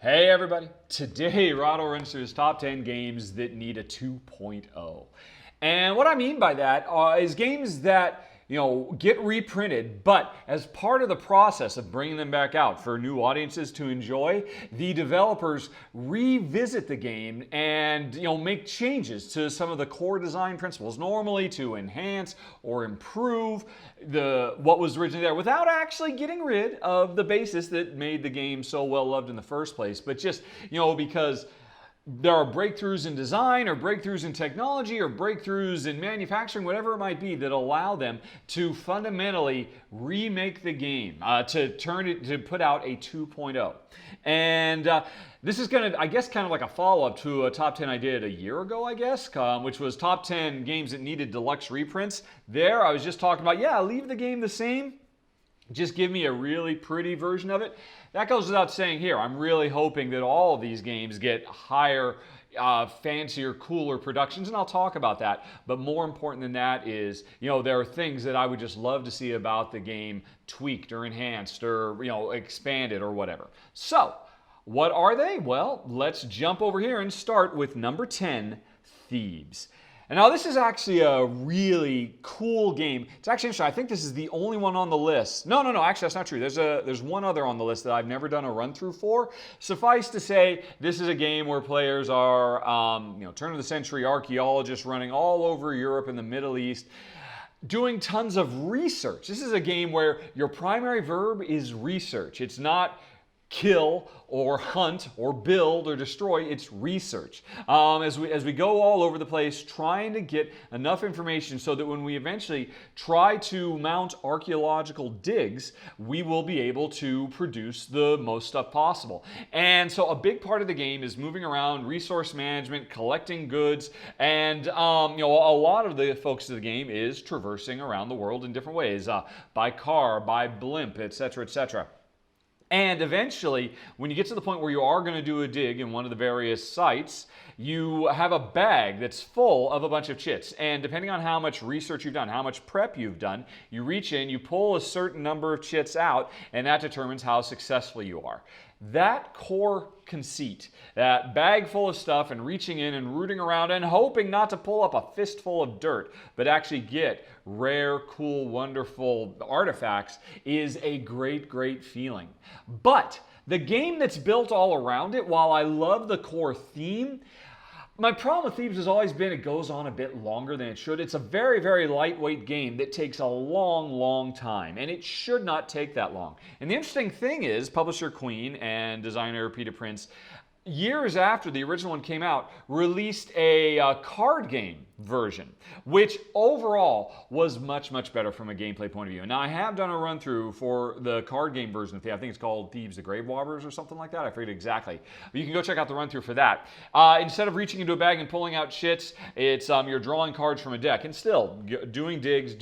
Hey everybody, today Rahdo runs through his top 10 games that need a 2.0. And what I mean by that is games that get reprinted, but as part of the process of bringing them back out for new audiences to enjoy, the developers revisit the game and make changes to some of the core design principles, normally to enhance or improve what was originally there, without actually getting rid of the basis that made the game so well loved in the first place. But just because there are breakthroughs in design or breakthroughs in technology or breakthroughs in manufacturing, whatever it might be, that allow them to fundamentally remake the game, to put out a 2.0. And this is going to, I guess, kind of like a follow-up to a top 10 I did a year ago, I guess, which was top 10 games that needed deluxe reprints. There, I was just talking about, leave the game the same. Just give me a really pretty version of it. That goes without saying here. I'm really hoping that all of these games get higher, fancier, cooler productions, and I'll talk about that. But more important than that is, there are things that I would just love to see about the game tweaked or enhanced or, expanded or whatever. So, what are they? Well, let's jump over here and start with number 10, Thebes. And now this is actually a really cool game. It's actually interesting. I think this is the only one on the list. No, actually that's not true. There's one other on the list that I've never done a run through for. Suffice to say, this is a game where players are, turn of the century archaeologists running all over Europe and the Middle East, doing tons of research. This is a game where your primary verb is research. It's not kill or hunt or build or destroy. It's research. As we go all over the place trying to get enough information so that when we eventually try to mount archaeological digs, we will be able to produce the most stuff possible. And so a big part of the game is moving around, resource management, collecting goods, and a lot of the focus of the game is traversing around the world in different ways, by car, by blimp, etc., etc. And eventually, when you get to the point where you are going to do a dig in one of the various sites, you have a bag that's full of a bunch of chits. And depending on how much research you've done, how much prep you've done, you reach in, you pull a certain number of chits out, and that determines how successful you are. That core conceit, that bag full of stuff and reaching in and rooting around and hoping not to pull up a fistful of dirt, but actually get rare, cool, wonderful artifacts, is a great, great feeling. But the game that's built all around it, while I love the core theme, my problem with Thebes has always been it goes on a bit longer than it should. It's a very, very lightweight game that takes a long, long time, and it should not take that long. And the interesting thing is, publisher Queen and designer Peter Prince, years after the original one came out, released a card game version, which overall was much, much better from a gameplay point of view. Now, I have done a run-through for the card game version of Thebes. I think it's called Thebes the Grave Robbers or something like that. I forget exactly. But you can go check out the run-through for that. Instead of reaching into a bag and pulling out shits, it's you're drawing cards from a deck and still doing digs,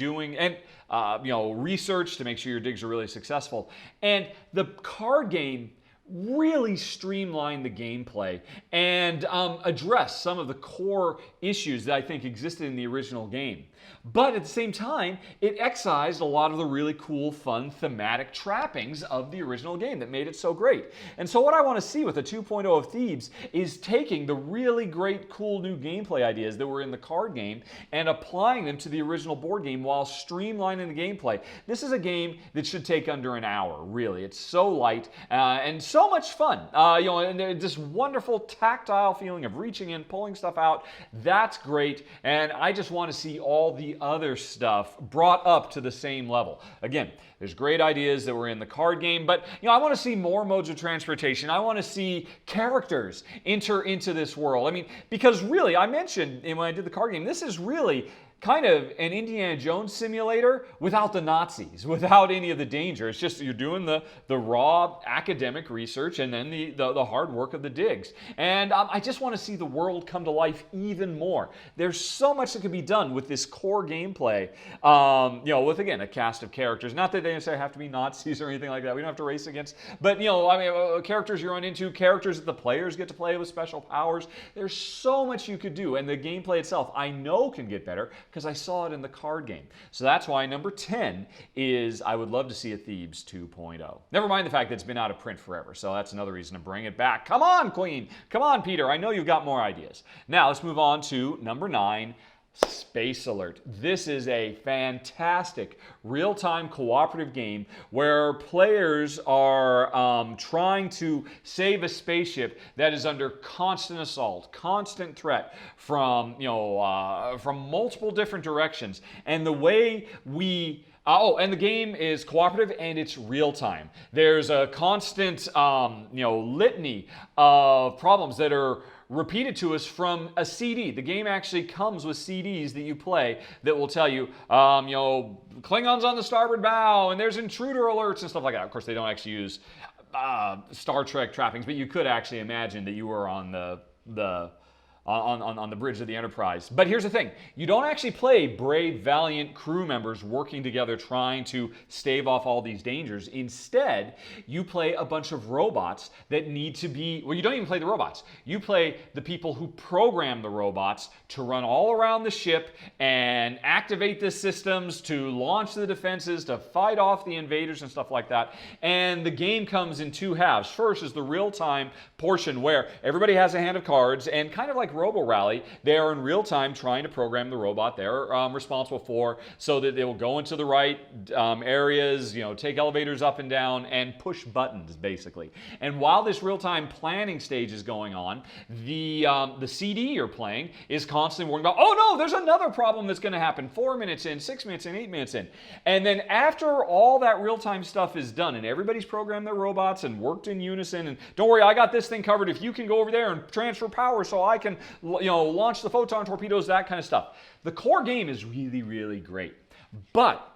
research to make sure your digs are really successful. And the card game really streamline the gameplay and address some of the core issues that I think existed in the original game. But at the same time, it excised a lot of the really cool, fun, thematic trappings of the original game that made it so great. And so what I want to see with the 2.0 of Thebes is taking the really great, cool new gameplay ideas that were in the card game and applying them to the original board game while streamlining the gameplay. This is a game that should take under an hour, really. It's so light and so much fun. And this wonderful tactile feeling of reaching in, pulling stuff out. That's great. And I just want to see all the other stuff brought up to the same level. Again, there's great ideas that were in the card game, but I want to see more modes of transportation. I want to see characters enter into this world. I mean, because really, I mentioned when I did the card game, this is really kind of an Indiana Jones simulator without the Nazis, without any of the danger. It's just you're doing the raw academic research and then the hard work of the digs. And I just want to see the world come to life even more. There's so much that could be done with this core gameplay, with, again, a cast of characters. Not that they necessarily have to be Nazis or anything like that. We don't have to race against, but, characters you run into, characters that the players get to play with special powers. There's so much you could do, and the gameplay itself, I know, can get better. because I saw it in the card game. So that's why number 10 is I would love to see a Thebes 2.0. Never mind the fact that it's been out of print forever, so that's another reason to bring it back. Come on, Queen. Come on, Peter. I know you've got more ideas. Now let's move on to number 9. Space Alert. This is a fantastic real-time cooperative game where players are trying to save a spaceship that is under constant assault, constant threat from from multiple different directions. And the way we and the game is cooperative and it's real time. There's a constant, litany of problems that are repeated to us from a CD. The game actually comes with CDs that you play that will tell you, Klingons on the starboard bow, and there's intruder alerts and stuff like that. Of course, they don't actually use Star Trek trappings, but you could actually imagine that you were on on the bridge of the Enterprise. But here's the thing. You don't actually play brave, valiant crew members working together trying to stave off all these dangers. Instead, you play a bunch of robots that need to be... Well, you don't even play the robots. You play the people who program the robots to run all around the ship and activate the systems, to launch the defenses, to fight off the invaders and stuff like that. And the game comes in two halves. First is the real-time portion where everybody has a hand of cards, and kind of like Robo Rally, they are in real time trying to program the robot they're responsible for so that they will go into the right areas, take elevators up and down and push buttons basically. And while this real time planning stage is going on, the CD you're playing is constantly worrying about, oh no, there's another problem that's going to happen 4 minutes in, 6 minutes in, 8 minutes in. And then after all that real time stuff is done and everybody's programmed their robots and worked in unison, and don't worry, I got this thing covered, if you can go over there and transfer power so I can launch the photon torpedoes, that kind of stuff. The core game is really, really great. But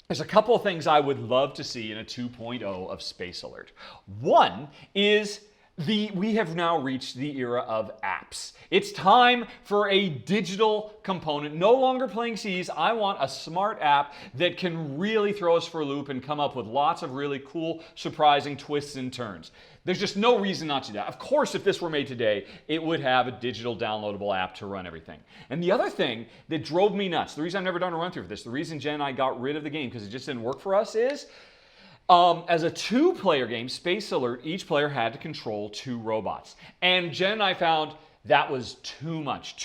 there's a couple of things I would love to see in a 2.0 of Space Alert. One is we have now reached the era of apps. It's time for a digital component. No longer playing CDs. I want a smart app that can really throw us for a loop and come up with lots of really cool, surprising twists and turns. There's just no reason not to do that. Of course, if this were made today, it would have a digital downloadable app to run everything. And the other thing that drove me nuts, the reason I've never done a run through for this, the reason Jen and I got rid of the game because it just didn't work for us is, as a two-player game, Space Alert, each player had to control 2 robots. And Jen and I found that was too much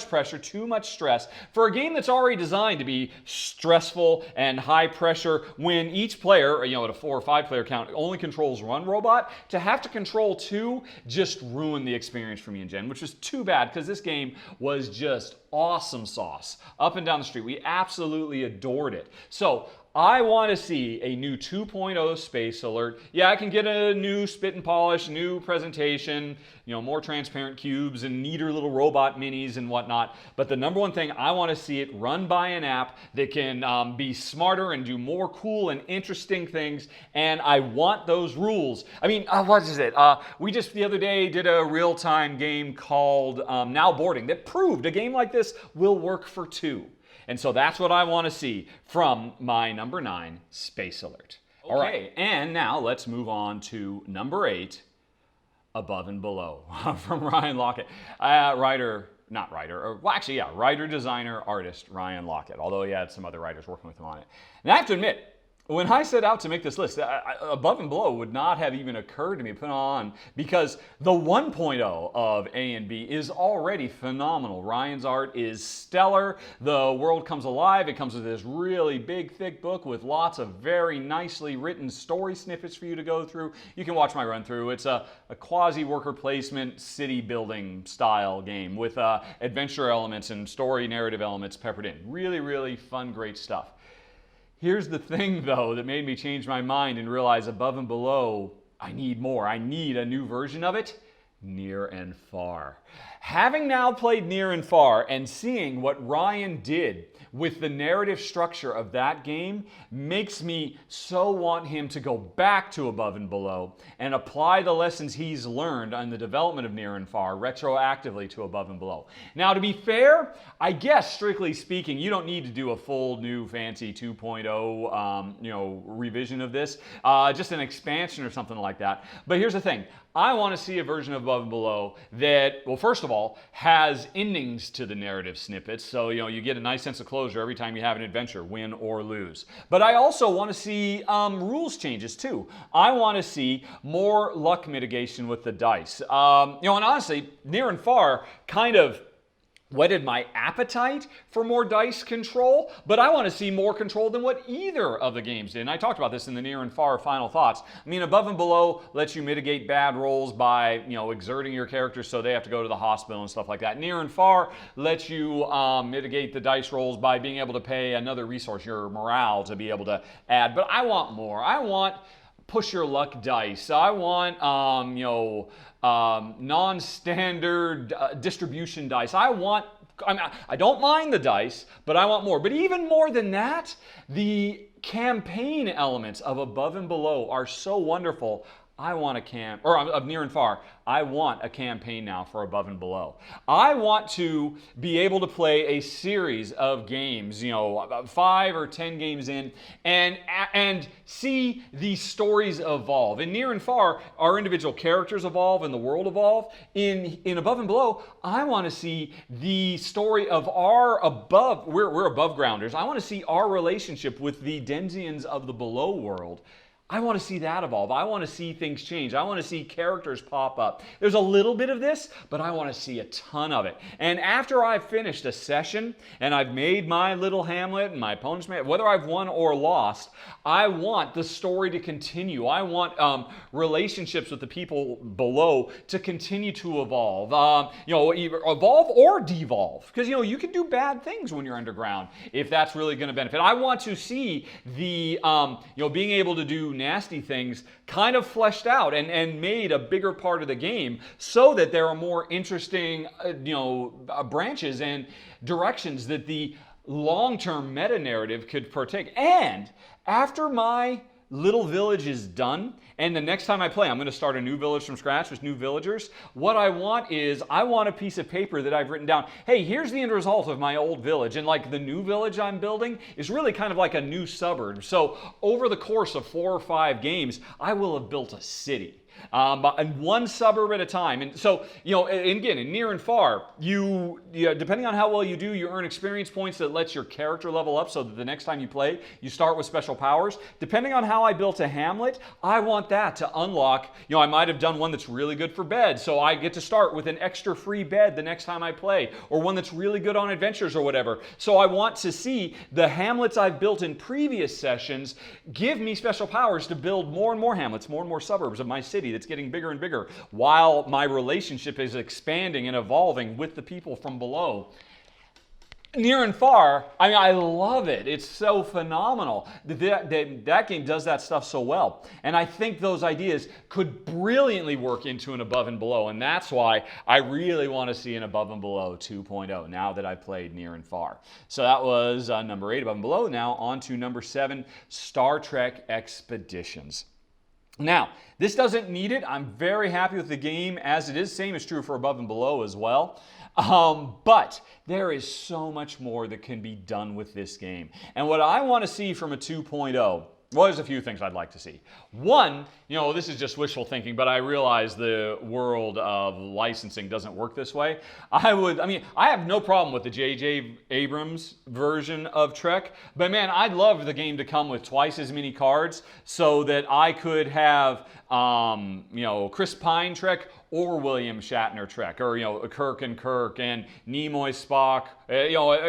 pressure, too much stress for a game that's already designed to be stressful and high pressure when each player, at a 4 or 5 player count, only controls 1 robot. To have to control 2 just ruined the experience for me and Jen, which was too bad because this game was just awesome sauce. Up and down the street, we absolutely adored it. So I want to see a new 2.0 Space Alert. Yeah, I can get a new spit and polish, new presentation, more transparent cubes and neater little robot minis and whatnot. But the number one thing, I want to see it run by an app that can be smarter and do more cool and interesting things. And I want those rules. I mean, what is it? We just the other day did a real-time game called Now Boarding that proved a game like this will work for 2. And so that's what I want to see from my number 9, Space Alert. Okay. All right, and now let's move on to number 8, Above and Below, from Ryan Lockett. Writer, designer, artist, Ryan Lockett, although he had some other writers working with him on it. And I have to admit, when I set out to make this list, Above and Below would not have even occurred to me to put on because the 1.0 of A and B is already phenomenal. Ryan's art is stellar. The world comes alive. It comes with this really big, thick book with lots of very nicely written story snippets for you to go through. You can watch my run through. It's a quasi-worker placement city building style game with adventure elements and story narrative elements peppered in. Really, really fun, great stuff. Here's the thing, though, that made me change my mind and realize Above and Below, I need more. I need a new version of it. Near and Far. Having now played Near and Far and seeing what Ryan did with the narrative structure of that game makes me so want him to go back to Above and Below and apply the lessons he's learned on the development of Near and Far retroactively to Above and Below. Now, to be fair, I guess strictly speaking, you don't need to do a full new fancy 2.0 revision of this, just an expansion or something like that. But here's the thing. I want to see a version of Above and Below that, well, first of all, has endings to the narrative snippets. So, you get a nice sense of closure every time you have an adventure, win or lose. But I also want to see rules changes too. I want to see more luck mitigation with the dice. And honestly, Near and Far kind of whetted my appetite for more dice control, but I want to see more control than what either of the games did. And I talked about this in the Near and Far final thoughts. I mean, Above and Below lets you mitigate bad rolls by, exerting your characters so they have to go to the hospital and stuff like that. Near and Far lets you mitigate the dice rolls by being able to pay another resource, your morale, to be able to add. But I want more. I want push your luck dice. I want, non-standard distribution dice. I don't mind the dice, but I want more. But even more than that, the campaign elements of Above and Below are so wonderful. I want of Near and Far, I want a campaign now for Above and Below. I want to be able to play a series of games, about 5 or 10 games in, and see these stories evolve. In Near and Far, our individual characters evolve and the world evolve. In Above and Below, I want to see the story of we're above grounders. I want to see our relationship with the Denzians of the Below world. I want to see that evolve. I want to see things change. I want to see characters pop up. There's a little bit of this, but I want to see a ton of it. And after I've finished a session and I've made my little Hamlet and my opponent's made, whether I've won or lost, I want the story to continue. I want relationships with the people below to continue to evolve. Either evolve or devolve. Because, you can do bad things when you're underground if that's really going to benefit. I want to see the, being able to do nasty things kind of fleshed out and made a bigger part of the game so that there are more interesting branches and directions that the long-term meta-narrative could partake. And after my little village is done, and the next time I play, I'm going to start a new village from scratch with new villagers. What I want a piece of paper that I've written down. Hey, here's the end result of my old village. And like the new village I'm building is really kind of like a new suburb. So over the course of 4 or 5 games, I will have built a city. And one suburb at a time. And so, again, in Near and Far, depending on how well you do, you earn experience points that lets your character level up so that the next time you play, you start with special powers. Depending on how I built a Hamlet, I want that to unlock, I might have done one that's really good for bed, so I get to start with an extra free bed the next time I play, or one that's really good on adventures or whatever. So I want to see the Hamlets I've built in previous sessions give me special powers to build more and more Hamlets, more and more suburbs of my city that's getting bigger and bigger while my relationship is expanding and evolving with the people from below. Near and Far, I love it. It's so phenomenal. That game does that stuff so well. And I think those ideas could brilliantly work into an Above and Below. And that's why I really want to see an Above and Below 2.0 now that I've played Near and Far. So that was number 8, Above and Below. Now on to number 7, Star Trek Expeditions. Now, this doesn't need it. I'm very happy with the game as it is. Same is true for Above and Below as well. But there is so much more that can be done with this game. And what I want to see from a 2.0, well, there's a few things I'd like to see. One, this is just wishful thinking, but I realize the world of licensing doesn't work this way. I have no problem with the J.J. Abrams version of Trek, but man, I'd love the game to come with twice as many cards so that I could have, Chris Pine Trek or William Shatner Trek, or Kirk and Nimoy Spock,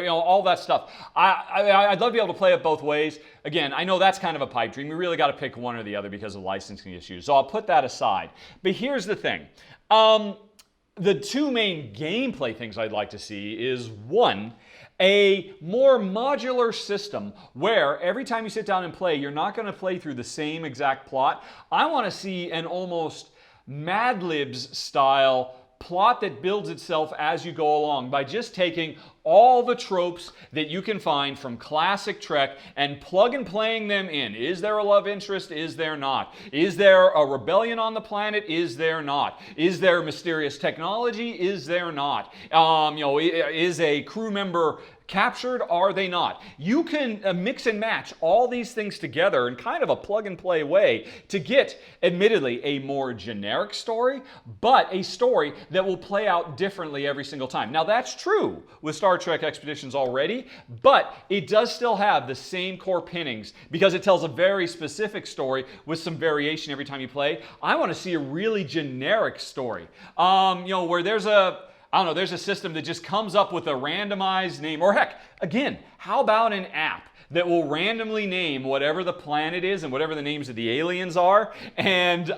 all that stuff. I'd love to be able to play it both ways. Again, I know that's kind of a pipe dream. We really got to pick one or the other because of licensing issues. So I'll put that aside. But here's the thing. The 2 main gameplay things I'd like to see is, one, a more modular system where every time you sit down and play, you're not going to play through the same exact plot. I want to see an almost Mad Libs style plot that builds itself as you go along by just taking all the tropes that you can find from classic Trek and plug and playing them in. Is there a love interest? Is there not? Is there a rebellion on the planet? Is there not? Is there mysterious technology? Is there not? Is a crew member captured? Are they not? You can mix and match all these things together in kind of a plug and play way to get, admittedly, a more generic story, but a story that will play out differently every single time. Now, that's true with Star Trek Expeditions already, but it does still have the same core pinnings because it tells a very specific story with some variation every time you play. I want to see a really generic story, where there's a system that just comes up with a randomized name. Or heck, again, how about an app that will randomly name whatever the planet is and whatever the names of the aliens are, and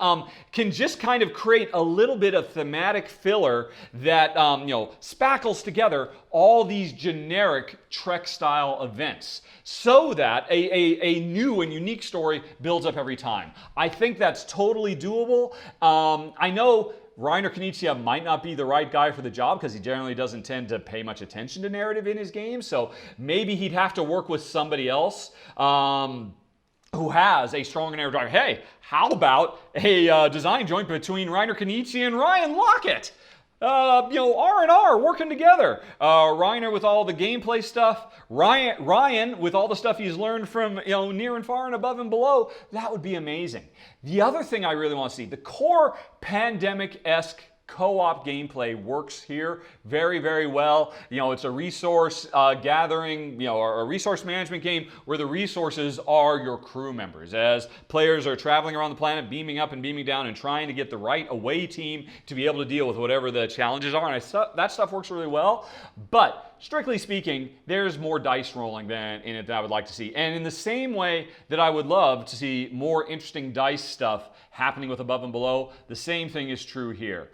can just kind of create a little bit of thematic filler that spackles together all these generic Trek-style events so that a new and unique story builds up every time. I think that's totally doable. I know Reiner Knizia might not be the right guy for the job because he generally doesn't tend to pay much attention to narrative in his games. So maybe he'd have to work with somebody else who has a strong narrative drive. Hey, how about a design joint between Reiner Knizia and Ryan Lockett? R&R working together. Reiner with all the gameplay stuff. Ryan with all the stuff he's learned from near and far and above and below. That would be amazing. The other thing I really want to see, the core pandemic-esque co-op gameplay works here very, very well. It's a resource gathering, or a resource management game where the resources are your crew members. As players are traveling around the planet, beaming up and beaming down and trying to get the right away team to be able to deal with whatever the challenges are. And that stuff works really well. But strictly speaking, there's more dice rolling than in it that I would like to see. And in the same way that I would love to see more interesting dice stuff happening with Above and Below, the same thing is true here.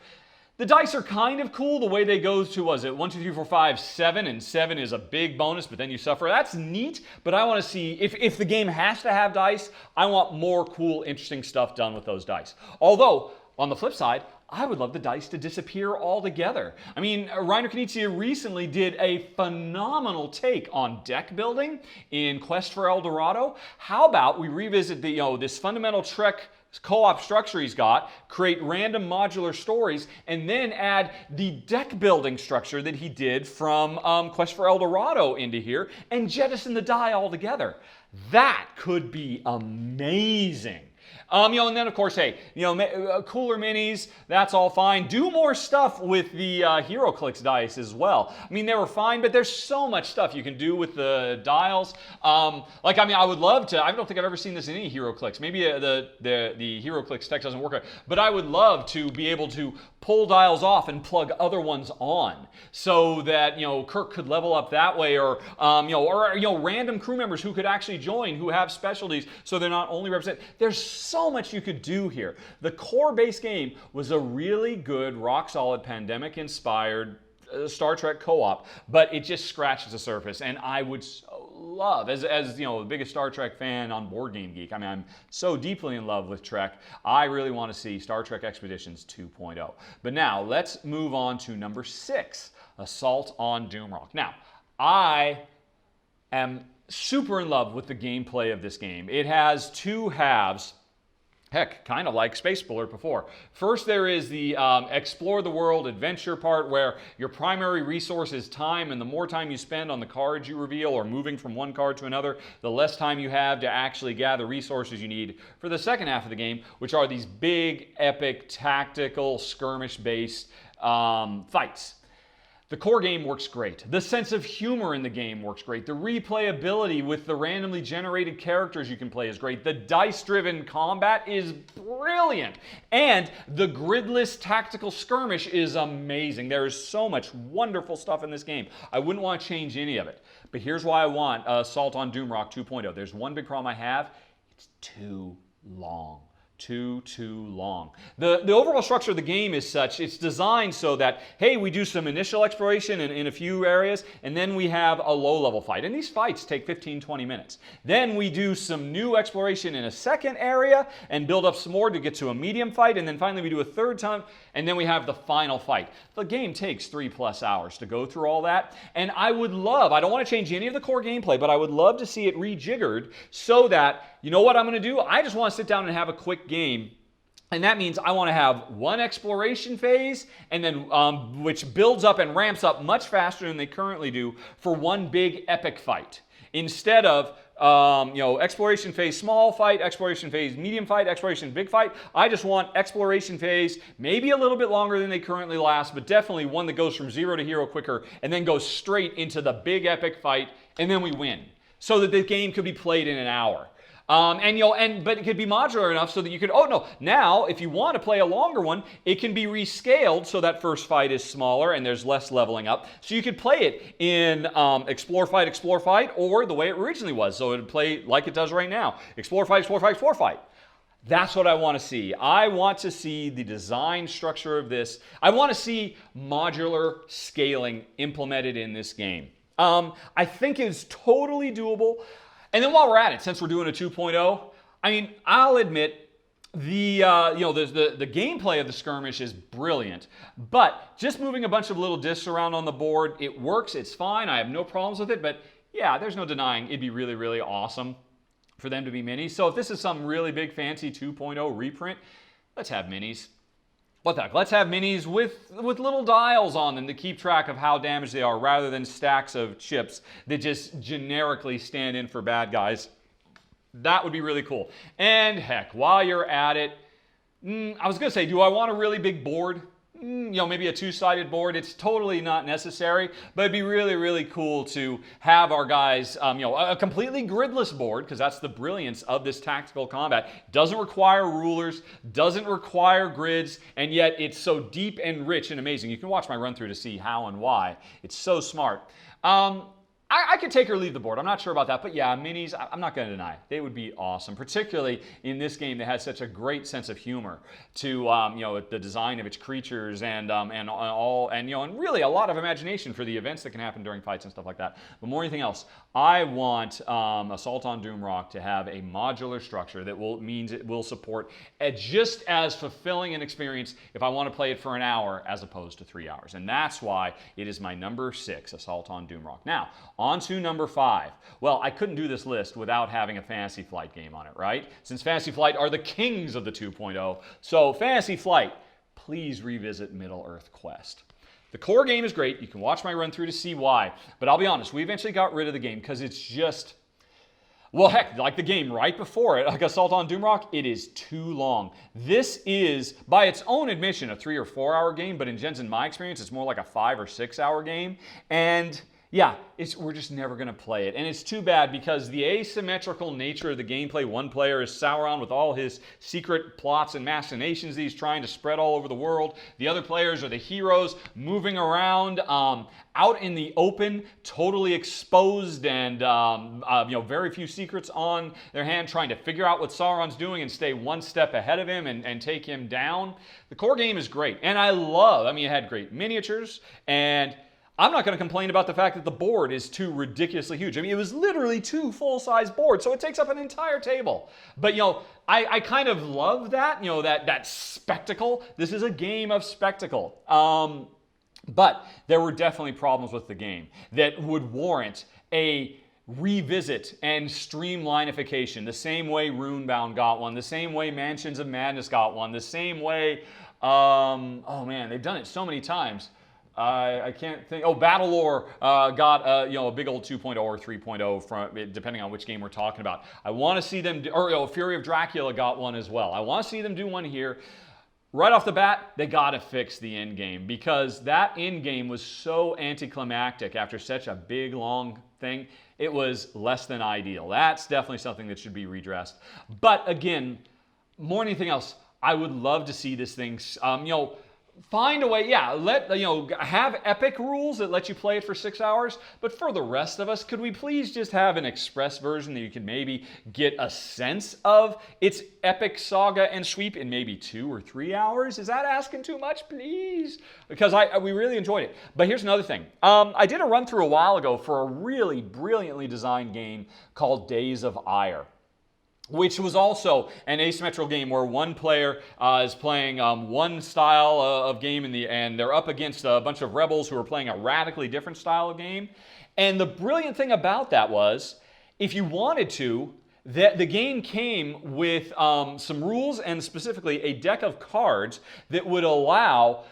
The dice are kind of cool the way they go to, 1, 2, 3, 4, 5, 7, and 7 is a big bonus, but then you suffer. That's neat, but I want to see, if the game has to have dice, I want more cool, interesting stuff done with those dice. Although, on the flip side, I would love the dice to disappear altogether. I mean, Reiner Knizia recently did a phenomenal take on deck building in Quest for El Dorado. How about we revisit this fundamental Trek co-op structure he's got, create random modular stories, and then add the deck building structure that he did from Quest for El Dorado into here, and jettison the die altogether. That could be amazing. And then of course, hey, cooler minis, that's all fine. Do more stuff with the HeroClix dice as well. I mean, they were fine, but there's so much stuff you can do with the dials. I would love to, I don't think I've ever seen this in any HeroClix. Maybe the HeroClix tech doesn't work, but I would love to be able to pull dials off and plug other ones on so that, Kirk could level up that way, or random crew members who could actually join who have specialties so they're not only represented. There's so much you could do here. The core base game was a really good, rock-solid, pandemic-inspired Star Trek co-op, but it just scratches the surface, and I would so love, as the biggest Star Trek fan on Board Game Geek, I mean, I'm so deeply in love with Trek, I really want to see Star Trek Expeditions 2.0. But now, let's move on to number 6, Assault on Doomrock. Now, I am super in love with the gameplay of this game. It has two halves. Heck, kind of like Space Bullet before. First, there is the explore the world adventure part where your primary resource is time, and the more time you spend on the cards you reveal or moving from one card to another, the less time you have to actually gather resources you need for the second half of the game, which are these big, epic, tactical, skirmish-based fights. The core game works great. The sense of humor in the game works great. The replayability with the randomly generated characters you can play is great. The dice-driven combat is brilliant. And the gridless tactical skirmish is amazing. There is so much wonderful stuff in this game. I wouldn't want to change any of it. But here's why I want Assault on Doomrock 2.0. There's one big problem I have. It's too long. Too long. The overall structure of the game is such, it's designed so that, hey, we do some initial exploration in a few areas, and then we have a low-level fight. And these fights take 15-20 minutes. Then we do some new exploration in a second area and build up some more to get to a medium fight, and then finally we do a third time and then we have the final fight. The game takes 3+ hours to go through all that, and I would love, I don't want to change any of the core gameplay, but I would love to see it rejiggered so that, you know what I'm going to do? I just want to sit down and have a quick game. And that means I want to have one exploration phase, and then which builds up and ramps up much faster than they currently do for one big epic fight. Instead of exploration phase small fight, exploration phase medium fight, exploration big fight. I just want exploration phase maybe a little bit longer than they currently last, but definitely one that goes from 0 to hero quicker and then goes straight into the big epic fight, and then we win. So that the game could be played in an hour. But it could be modular enough so that you could, now if you want to play a longer one, it can be rescaled so that first fight is smaller and there's less leveling up. So you could play it in explore fight, or the way it originally was. So it would play like it does right now. Explore fight, explore fight. That's what I want to see. I want to see the design structure of this. I want to see modular scaling implemented in this game. I think it's totally doable. And then while we're at it, since we're doing a 2.0, I mean, I'll admit the gameplay of the skirmish is brilliant, but just moving a bunch of little discs around on the board, it works, it's fine, I have no problems with it, but yeah, there's no denying it'd be really, really awesome for them to be minis. So if this is some really big fancy 2.0 reprint, let's have minis. What the heck? Let's have minis with little dials on them to keep track of how damaged they are, rather than stacks of chips that just generically stand in for bad guys. That would be really cool. And heck, while you're at it, I was going to say, do I want a really big board? Maybe a two-sided board. It's totally not necessary, but it'd be really, really cool to have our guys, a completely gridless board, because that's the brilliance of this tactical combat. Doesn't require rulers, doesn't require grids, and yet it's so deep and rich and amazing. You can watch my run-through to see how and why. It's so smart. I could take or leave the board. I'm not sure about that. But yeah, minis, I'm not going to deny. They would be awesome, particularly in this game that has such a great sense of humor to the design of its creatures and really a lot of imagination for the events that can happen during fights and stuff like that. But more than anything else, I want Assault on Doomrock to have a modular structure that means it will support just as fulfilling an experience if I want to play it for an hour as opposed to 3 hours. And that's why it is my number 6, Assault on Doomrock. Now, on to number 5. Well, I couldn't do this list without having a Fantasy Flight game on it, right? Since Fantasy Flight are the kings of the 2.0. So Fantasy Flight, please revisit Middle-earth Quest. The core game is great. You can watch my run-through to see why. But I'll be honest, we eventually got rid of the game because it's just... Well, heck, like the game right before it, like Assault on Doomrock, it is too long. This is, by its own admission, a 3 or 4 hour game, but in my experience, it's more like a 5 or 6 hour game. And yeah, we're just never going to play it. And it's too bad because the asymmetrical nature of the gameplay, one player is Sauron with all his secret plots and machinations that he's trying to spread all over the world. The other players are the heroes moving around out in the open, totally exposed and very few secrets on their hand, trying to figure out what Sauron's doing and stay one step ahead of him and take him down. The core game is great. And it had great miniatures, and I'm not going to complain about the fact that the board is too ridiculously huge. I mean, it was literally 2 full-size boards, so it takes up an entire table. But, I kind of love that, that spectacle. This is a game of spectacle. But there were definitely problems with the game that would warrant a revisit and streamlinification, the same way Runebound got one, the same way Mansions of Madness got one, the same way, they've done it so many times. I can't think. Battlelore got a big old 2.0 or 3.0 from, depending on which game we're talking about. I want to see them, Fury of Dracula got one as well. I want to see them do one here. Right off the bat, they got to fix the end game, because that end game was so anticlimactic after such a big, long thing. It was less than ideal. That's definitely something that should be redressed. But again, more than anything else, I would love to see this thing, find a way, have epic rules that let you play it for 6 hours, but for the rest of us, could we please just have an express version that you can maybe get a sense of its epic saga and sweep in maybe 2 or 3 hours? Is that asking too much, please? Because we really enjoyed it. But here's another thing. I did a run-through a while ago for a really brilliantly designed game called Days of Ire. which was also an asymmetrical game where one player is playing one style of game and they're up against a bunch of rebels who are playing a radically different style of game. And the brilliant thing about that was, if you wanted to, that the game came with some rules and specifically a deck of cards that would allow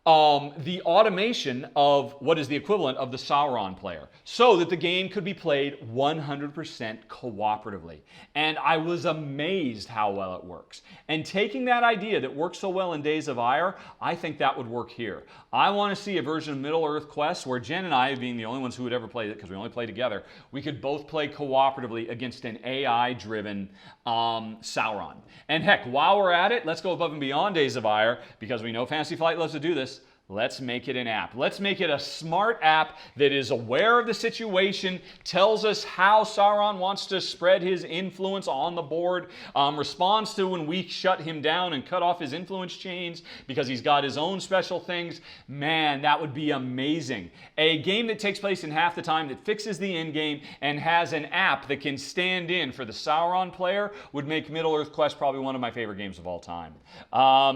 the automation of what is the equivalent of the Sauron player, so that the game could be played 100% cooperatively. And I was amazed how well it works. And taking that idea that works so well in Days of Ire, I think that would work here. I want to see a version of Middle-earth Quest where Jen and I, being the only ones who would ever play it, because we only play together, we could both play cooperatively against an AI-driven Sauron. And heck, while we're at it, let's go above and beyond Days of Ire, because we know Fantasy Flight loves to do this. Let's make it an app. Let's make it a smart app that is aware of the situation, tells us how Sauron wants to spread his influence on the board, responds to when we shut him down and cut off his influence chains because he's got his own special things. Man, that would be amazing. A game that takes place in half the time, that fixes the end game, and has an app that can stand in for the Sauron player would make Middle-earth Quest probably one of my favorite games of all time.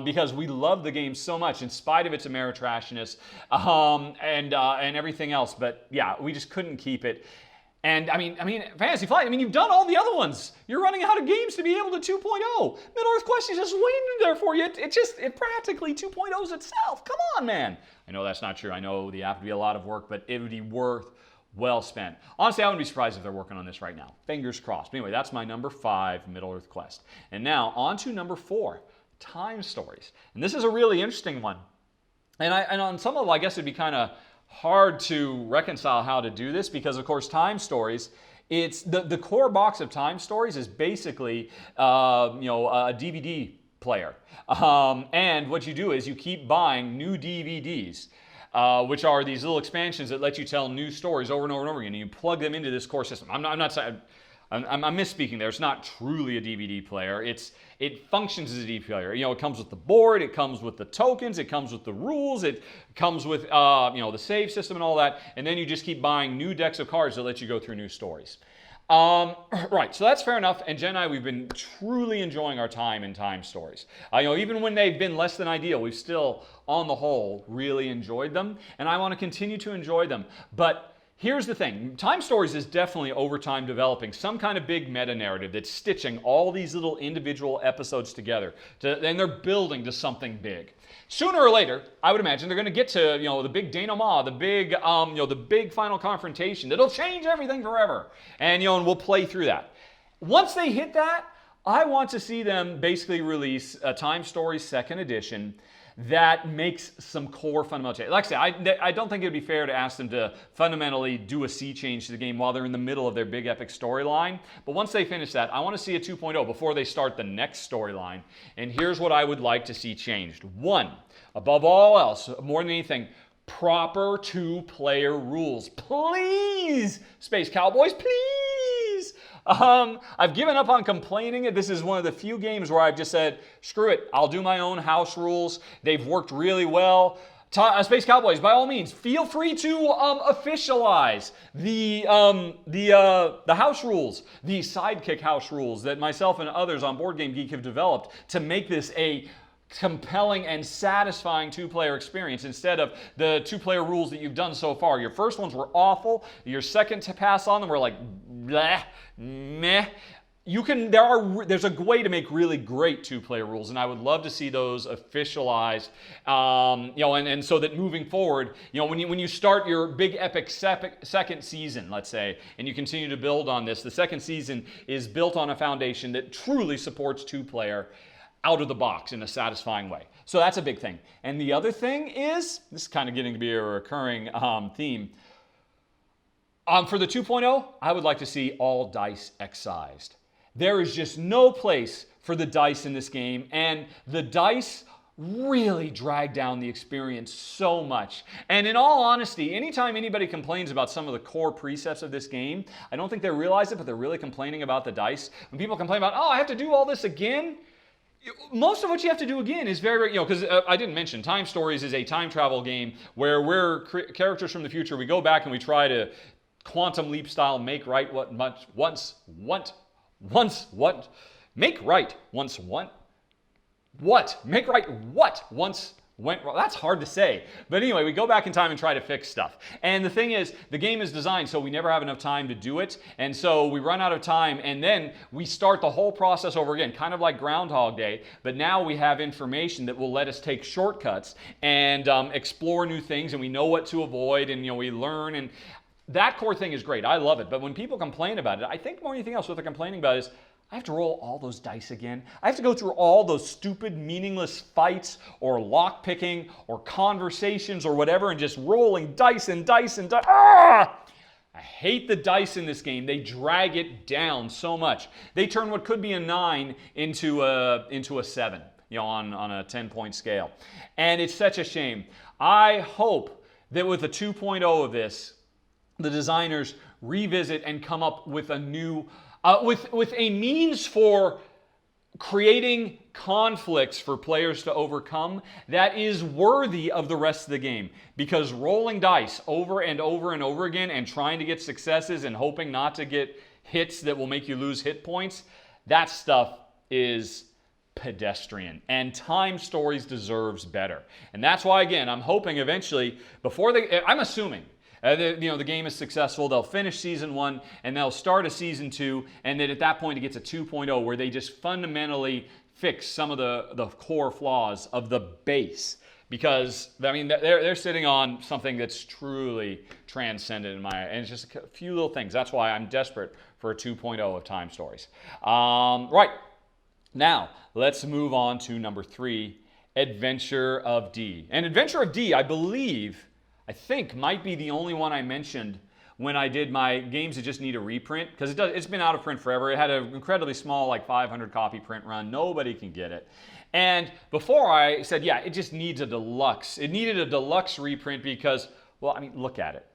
Because we love the game so much, in spite of its Ameritrashiness and everything else. But yeah, we just couldn't keep it. And I mean, Fantasy Flight, you've done all the other ones. You're running out of games to be able to 2.0. Middle-earth Quest is just waiting there for you. It practically 2.0s itself. Come on, man. I know that's not true. I know the app would be a lot of work, but it would be worth well spent. Honestly, I wouldn't be surprised if they're working on this right now. Fingers crossed. But anyway, that's my number 5 Middle-earth Quest. And now on to number 4, Time Stories. And this is a really interesting one. And on some level, I guess it'd be kind of hard to reconcile how to do this because, of course, Time Stories, it's the core box of Time Stories is basically a DVD player. And what you do is you keep buying new DVDs, which are these little expansions that let you tell new stories over and over and over again. And you plug them into this core system. I'm not saying... I'm misspeaking there. It's not truly a DVD player. It functions as a DVD player. It comes with the board, it comes with the tokens, it comes with the rules, it comes with the save system and all that. And then you just keep buying new decks of cards that let you go through new stories. Right, so that's fair enough. And Jen and I, we've been truly enjoying our time in Time Stories. Even when they've been less than ideal, we've still, on the whole, really enjoyed them. And I want to continue to enjoy them. But here's the thing. Time Stories is definitely over time developing some kind of big meta-narrative that's stitching all these little individual episodes together, and they're building to something big. Sooner or later, I would imagine they're going to get to the big denouement, the big final confrontation that'll change everything forever, and and we'll play through that. Once they hit that, I want to see them basically release a Time Stories 2nd edition that makes some core fundamental changes. Like I say, I don't think it would be fair to ask them to fundamentally do a sea change to the game while they're in the middle of their big epic storyline. But once they finish that, I want to see a 2.0 before they start the next storyline. And here's what I would like to see changed. 1, above all else, more than anything, proper 2-player rules. Please, Space Cowboys, please. I've given up on complaining. This is one of the few games where I've just said, screw it, I'll do my own house rules. They've worked really well. Space Cowboys, by all means, feel free to officialize the house rules, the sidekick house rules that myself and others on Board Game Geek have developed to make this a compelling and satisfying 2-player experience instead of the 2-player rules that you've done so far. Your first ones were awful. Your second to pass on them were like, bleh, meh. There's a way to make really great 2-player rules, and I would love to see those officialized. And so that moving forward, when you start your big epic second season, let's say, and you continue to build on this, the second season is built on a foundation that truly supports 2-player out of the box in a satisfying way. So that's a big thing. And the other thing is, this is kind of getting to be a recurring theme. For the 2.0, I would like to see all dice excised. There is just no place for the dice in this game, and the dice really drag down the experience so much. And in all honesty, anytime anybody complains about some of the core precepts of this game, I don't think they realize it, but they're really complaining about the dice. When people complain about, I have to do all this again, most of what you have to do again is very, because I didn't mention, Time Stories is a time travel game where we're characters from the future. We go back and we try to quantum leap style make right what once what? Make right once what? Make right what? Once went wrong. That's hard to say. But anyway, we go back in time and try to fix stuff. And the thing is, the game is designed so we never have enough time to do it. And so we run out of time and then we start the whole process over again, kind of like Groundhog Day. But now we have information that will let us take shortcuts and explore new things, and we know what to avoid, and we learn. And that core thing is great. I love it. But when people complain about it, I think more than anything else what they're complaining about is, I have to roll all those dice again. I have to go through all those stupid, meaningless fights or lock picking or conversations or whatever and just rolling dice and dice and dice. Ah! I hate the dice in this game. They drag it down so much. They turn what could be a 9 into a 7, on a 10-point scale. And it's such a shame. I hope that with a 2.0 of this, the designers revisit and come up with a new with a means for creating conflicts for players to overcome that is worthy of the rest of the game. Because rolling dice over and over and over again and trying to get successes and hoping not to get hits that will make you lose hit points, that stuff is pedestrian. And Time Stories deserves better. And that's why, again, I'm hoping eventually, I'm assuming, the game is successful, they'll finish season 1 and they'll start a season 2, and then at that point it gets a 2.0 where they just fundamentally fix some of the core flaws of the base. Because they're sitting on something that's truly transcendent and it's just a few little things. That's why I'm desperate for a 2.0 of Time Stories. Right now, let's move on to number 3, Adventure of D. And Adventure of D, I think might be the only one I mentioned when I did my games that just need a reprint, because it's been out of print forever. It had an incredibly small, like 500 copy print run. Nobody can get it. And before I said, yeah, it just needs a deluxe. It needed a deluxe reprint because, look at it.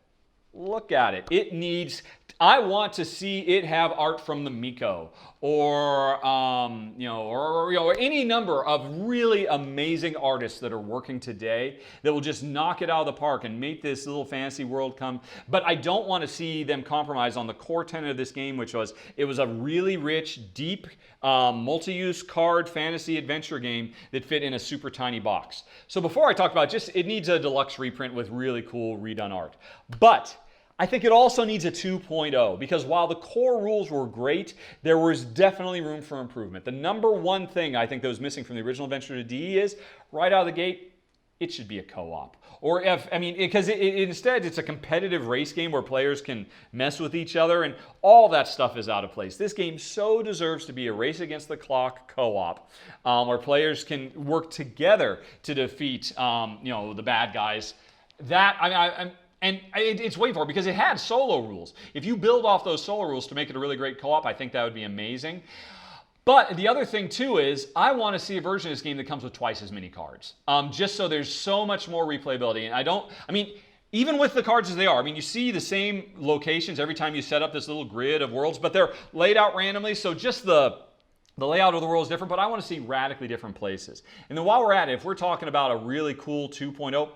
Look at it. I want to see it have art from the Miko or any number of really amazing artists that are working today that will just knock it out of the park and make this little fantasy world come. But I don't want to see them compromise on the core tenet of this game, which was it was a really rich, deep, multi-use card fantasy adventure game that fit in a super tiny box. So before I talk about it needs a deluxe reprint with really cool redone art. But I think it also needs a 2.0 because while the core rules were great, there was definitely room for improvement. The number one thing I think that was missing from the original Adventure to D is, right out of the gate, it should be a co-op. Because instead it's a competitive race game where players can mess with each other, and all that stuff is out of place. This game so deserves to be a race against the clock co-op, where players can work together to defeat, the bad guys. It's way for it because it had solo rules. If you build off those solo rules to make it a really great co-op, I think that would be amazing. But the other thing too is I want to see a version of this game that comes with twice as many cards. Just so there's so much more replayability. And even with the cards as they are, you see the same locations every time you set up this little grid of worlds, but they're laid out randomly. So just the layout of the world is different, but I want to see radically different places. And then while we're at it, if we're talking about a really cool 2.0,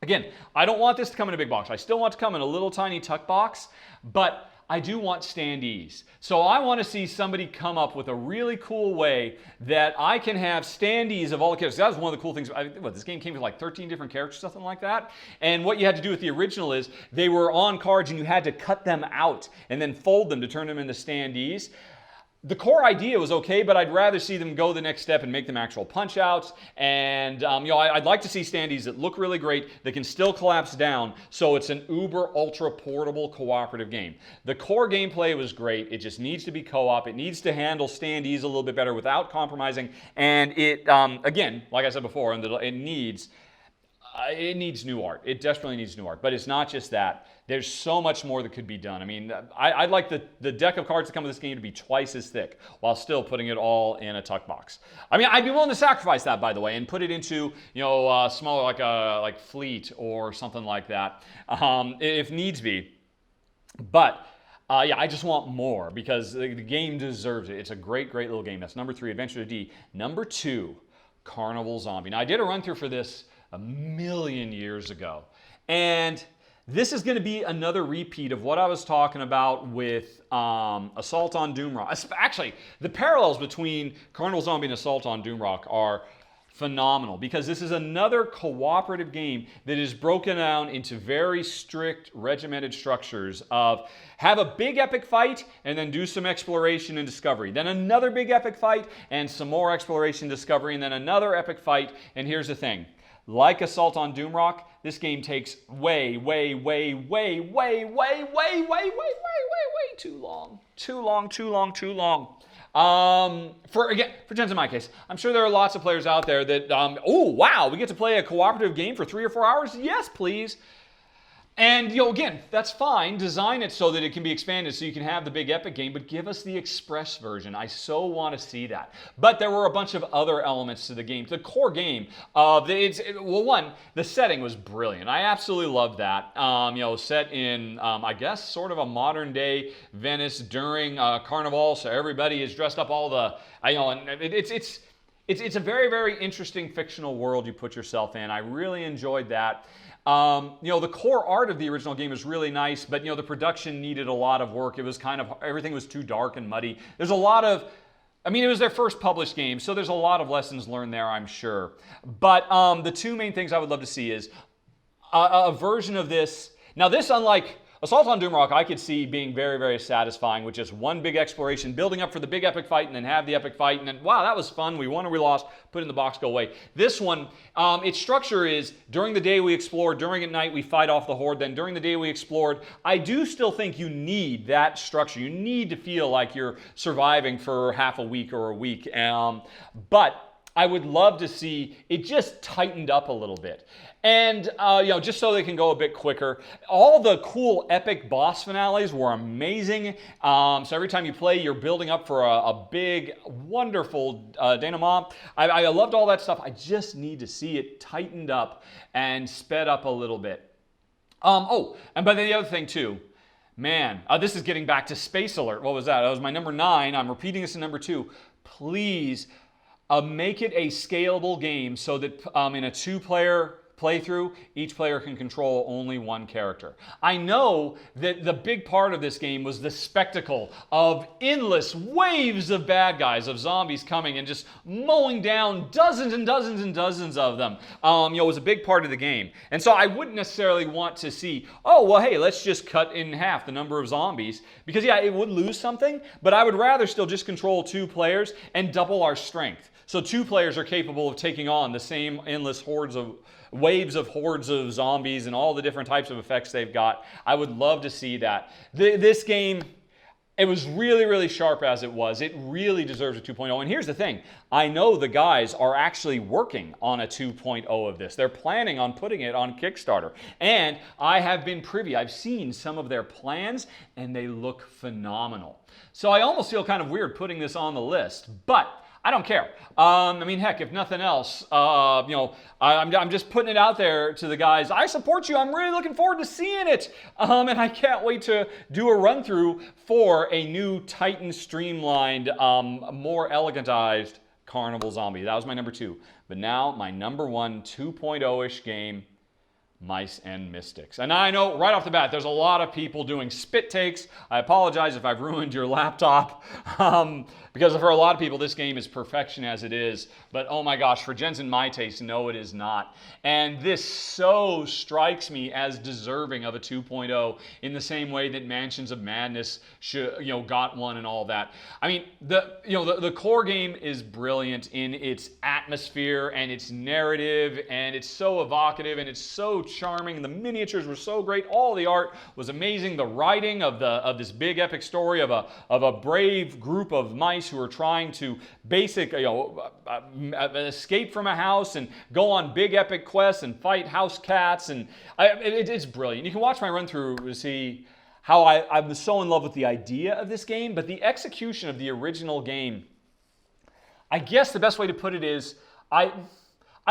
again, I don't want this to come in a big box. I still want it to come in a little tiny tuck box, but I do want standees. So I want to see somebody come up with a really cool way that I can have standees of all the characters. That was one of the cool things. This game came with like 13 different characters, something like that. And what you had to do with the original is they were on cards and you had to cut them out and then fold them to turn them into standees. The core idea was okay, but I'd rather see them go the next step and make them actual punch outs. And I'd like to see standees that look really great, that can still collapse down, so it's an uber ultra portable cooperative game. The core gameplay was great. It just needs to be co-op. It needs to handle standees a little bit better without compromising. And it, again, like I said before, it needs new art. It desperately needs new art. But it's not just that. There's so much more that could be done. I'd like the deck of cards that come with this game to be twice as thick while still putting it all in a tuck box. I'd be willing to sacrifice that, by the way, and put it into smaller, like Fleet or something like that, if needs be. But I just want more because the game deserves it. It's a great, great little game. That's number 3, Adventure to D. Number 2, Carnival Zombie. Now, I did a run-through for this a million years ago. And This is going to be another repeat of what I was talking about with Assault on Doomrock. Actually, the parallels between Carnival Zombie and Assault on Doomrock are phenomenal, because this is another cooperative game that is broken down into very strict regimented structures of have a big epic fight and then do some exploration and discovery, then another big epic fight and some more exploration and discovery, and then another epic fight. And here's the thing, like Assault on Doomrock, this game takes way too long. For instance, in my case, I'm sure there are lots of players out there that, oh wow, we get to play a cooperative game for 3 or 4 hours? Yes, please. And, again, that's fine. Design it so that it can be expanded so you can have the big epic game, but give us the express version. I so want to see that. But there were a bunch of other elements to the game. The core game, one, the setting was brilliant. I absolutely loved that. Set in, I guess, sort of a modern day Venice during Carnival, so everybody is dressed up all the, and it's a very, very interesting fictional world you put yourself in. I really enjoyed that. The core art of the original game is really nice, but the production needed a lot of work. It was everything was too dark and muddy. There's a lot of, it was their first published game, so there's a lot of lessons learned there, I'm sure. But the two main things I would love to see is a version of this. Now this, unlike Assault on Doomrock, I could see being very, very satisfying with just one big exploration, building up for the big epic fight, and then have the epic fight, and then, wow, that was fun, we won or we lost, put it in the box, go away. This one, its structure is, during the day we explore, during at night we fight off the horde, then during the day we explored. I do still think you need that structure. You need to feel like you're surviving for half a week or a week. But I would love to see it just tightened up a little bit. And, just so they can go a bit quicker. All the cool epic boss finales were amazing. So every time you play, you're building up for a big, wonderful denouement. I loved all that stuff. I just need to see it tightened up and sped up a little bit. And by the other thing too, man, this is getting back to Space Alert. What was that? That was my number 9. I'm repeating this in number 2. Please make it a scalable game so that in a 2-player playthrough, each player can control only one character. I know that the big part of this game was the spectacle of endless waves of bad guys, of zombies coming and just mowing down dozens and dozens and dozens of them. Was a big part of the game. And so I wouldn't necessarily want to see, oh, well, hey, let's just cut in half the number of zombies. Because, yeah, it would lose something, but I would rather still just control 2 players and double our strength. So 2 players are capable of taking on the same endless waves of hordes of zombies and all the different types of effects they've got. I would love to see that. This game, it was really, really sharp as it was. It really deserves a 2.0. And here's the thing. I know the guys are actually working on a 2.0 of this. They're planning on putting it on Kickstarter. And I have been privy. I've seen some of their plans, and they look phenomenal. So I almost feel kind of weird putting this on the list. But I don't care. Heck, if nothing else, I'm just putting it out there to the guys. I support you. I'm really looking forward to seeing it. And I can't wait to do a run through for a new Titan streamlined, more elegantized Carnival Zombie. That was my number 2. But now my number 1 2.0-ish game, Mice and Mystics. And I know right off the bat, there's a lot of people doing spit takes. I apologize if I've ruined your laptop. Because for a lot of people, this game is perfection as it is. But oh my gosh, for Jen's and my taste, no, it is not. And this so strikes me as deserving of a 2.0 in the same way that Mansions of Madness got one and all that. The core game is brilliant in its atmosphere and its narrative, and it's so evocative and it's so charming. The miniatures were so great. All the art was amazing. The writing of this big epic story of a brave group of mice who are trying to escape from a house and go on big epic quests and fight house cats, and it's brilliant. You can watch my run through to see how I'm so in love with the idea of this game, but the execution of the original game, I guess the best way to put it is, I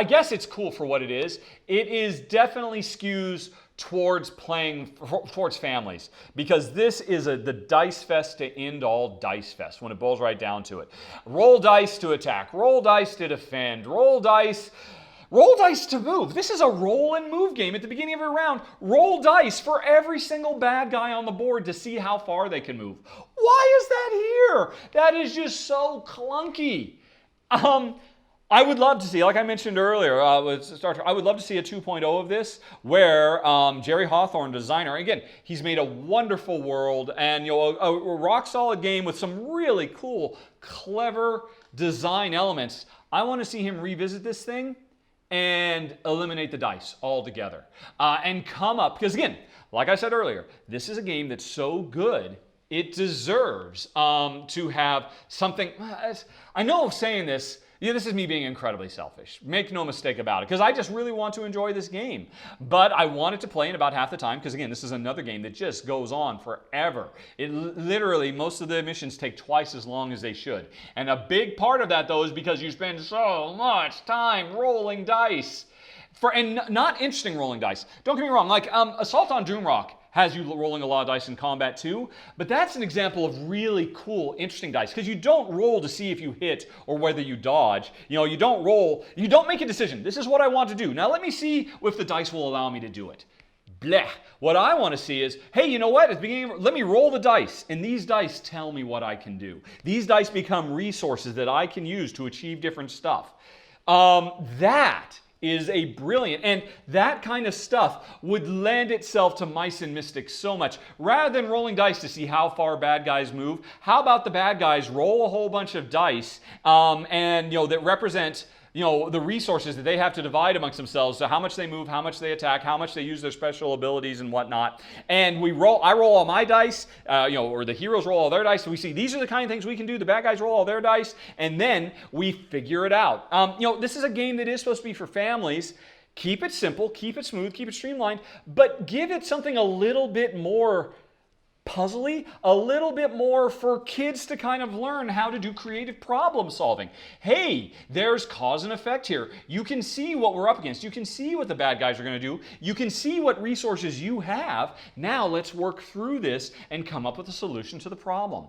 guess it's cool for what it is. It is definitely skews towards towards families, because this is the dice fest to end all dice fest when it boils right down to it. Roll dice to attack, roll dice to defend, roll dice Roll dice to move. This is a roll and move game. At the beginning of every round, roll dice for every single bad guy on the board to see how far they can move. Why is that here? That is just so clunky. I would love to see, like I mentioned earlier, I would love to see a 2.0 of this, where Jerry Hawthorne, designer, again, he's made a wonderful world and a rock solid game with some really cool, clever design elements. I want to see him revisit this thing and eliminate the dice altogether, and come up, because again, like I said earlier, this is a game that's so good, it deserves to have something. I know saying this, this is me being incredibly selfish. Make no mistake about it, because I just really want to enjoy this game. But I want it to play in about half the time, because again, this is another game that just goes on forever. It literally, most of the missions take twice as long as they should. And a big part of that, though, is because you spend so much time rolling dice. And not interesting rolling dice. Don't get me wrong, like Assault on Doomrock has you rolling a lot of dice in combat too, but that's an example of really cool, interesting dice, because you don't roll to see if you hit or whether you dodge. You don't roll, you don't make a decision. This is what I want to do. Now let me see if the dice will allow me to do it. Blech. What I want to see is, hey, you know what? At the beginning, let me roll the dice, and these dice tell me what I can do. These dice become resources that I can use to achieve different stuff. That is a brilliant, and that kind of stuff would lend itself to Mice and Mystics so much. Rather than rolling dice to see how far bad guys move, how about the bad guys roll a whole bunch of dice and that represent the resources that they have to divide amongst themselves, so how much they move, how much they attack, how much they use their special abilities and whatnot. And I roll all my dice, or the heroes roll all their dice, so we see these are the kind of things we can do, the bad guys roll all their dice, and then we figure it out. This is a game that is supposed to be for families. Keep it simple, keep it smooth, keep it streamlined, but give it something a little bit more puzzly, a little bit more for kids to kind of learn how to do creative problem solving. Hey, there's cause and effect here. You can see what we're up against. You can see what the bad guys are going to do. You can see what resources you have. Now let's work through this and come up with a solution to the problem.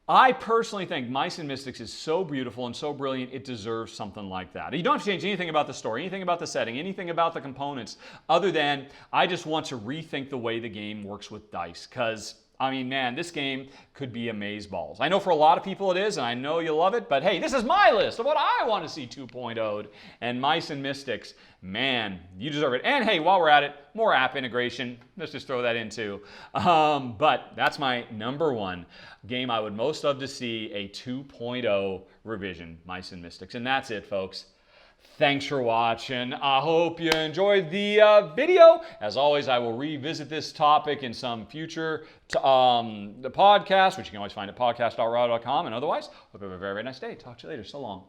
I personally think Mice and Mystics is so beautiful and so brilliant, it deserves something like that. You don't have to change anything about the story, anything about the setting, anything about the components, other than I just want to rethink the way the game works with dice, because man, this game could be amazeballs. I know for a lot of people it is, and I know you love it, but hey, this is my list of what I want to see 2.0'd, and Mice and Mystics, man, you deserve it. And hey, while we're at it, more app integration. Let's just throw that in too. But that's my number one game I would most love to see a 2.0 revision, Mice and Mystics. And that's it, folks. Thanks for watching. I hope you enjoyed the video. As always, I will revisit this topic in some future podcast, which you can always find at podcast.rahdo.com. And otherwise, hope you have a very, very nice day. Talk to you later. So long.